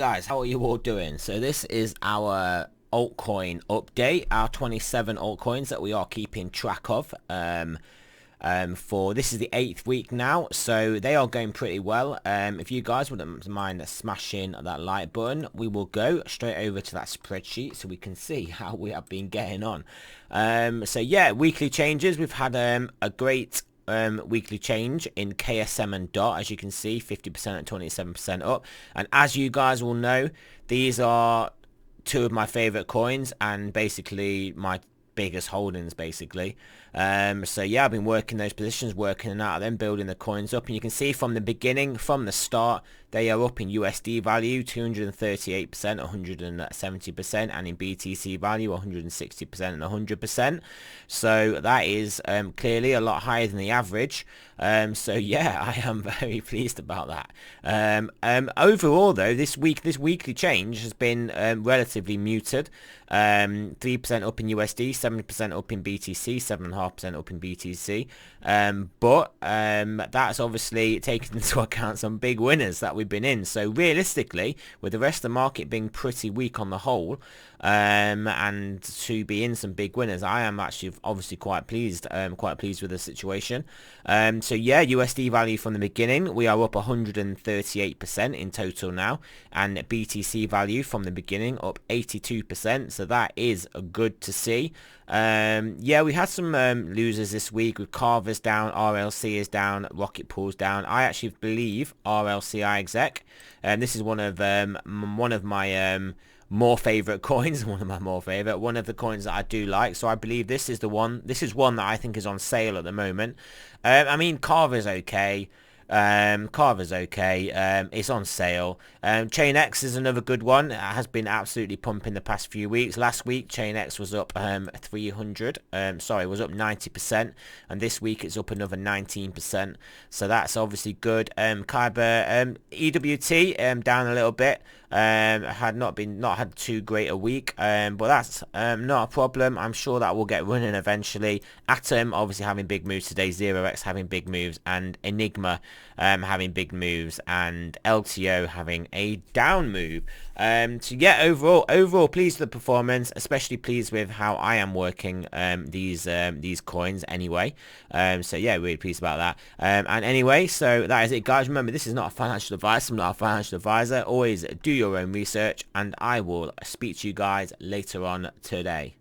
Guys, how are you all doing? So this is our altcoin update, our 27 altcoins that we are keeping track of. For this is the 8th week now, so they are going pretty well. If you guys wouldn't mind smashing that like button, we will go straight over to that spreadsheet so we can see how we have been getting on. So yeah, weekly changes. We've had a great weekly change in KSM and DOT, as you can see, 50% and 27% up. And as you guys will know, these are two of my favorite coins and basically my biggest holdings basically. So yeah, I've been working those positions, working out of them, building the coins up, and you can see from the beginning, from the start, they are up in USD value 238%, 170%, and in BTC value 160% and 100%. So that is clearly a lot higher than the average. So yeah, I am very pleased about that. Overall though, this weekly change has been relatively muted. 3% up in USD, 7% up in BTC, 7.5% up in BTC. But that's obviously taken into account some big winners that we've been in. So realistically, with the rest of the market being pretty weak on the whole, and to be in some big winners, I am actually obviously quite pleased with the situation. So yeah, USD value from the beginning, we are up 138% in total now, and BTC value from the beginning up 82%. So that is good to see. Yeah, we had some losers this week with Carver's down, RLC is down, Rocket Pool's down. I actually believe RLCI exec, and this is one of my more favorite coins, one of the coins that I do like. So I believe this is one that I think is on sale at the moment. I mean, Carver's okay. It's on sale. Chain X is another good one. It has been absolutely pumping the past few weeks. Last week Chain X was up 90%, and this week it's up another 19%, so that's obviously good. Kyber EWT down a little bit. Had not had too great a week, but that's not a problem. I'm sure that will get running eventually. Atom obviously having big moves today, 0x having big moves, and Enigma having big moves, and LTO having a down move. So yeah, overall pleased with the performance, especially pleased with how I am working these coins anyway. So yeah, really pleased about that. And anyway, so that is it, guys. Remember, this is not a financial advice. I'm not a financial advisor. Always do your own research, and I will speak to you guys later on today.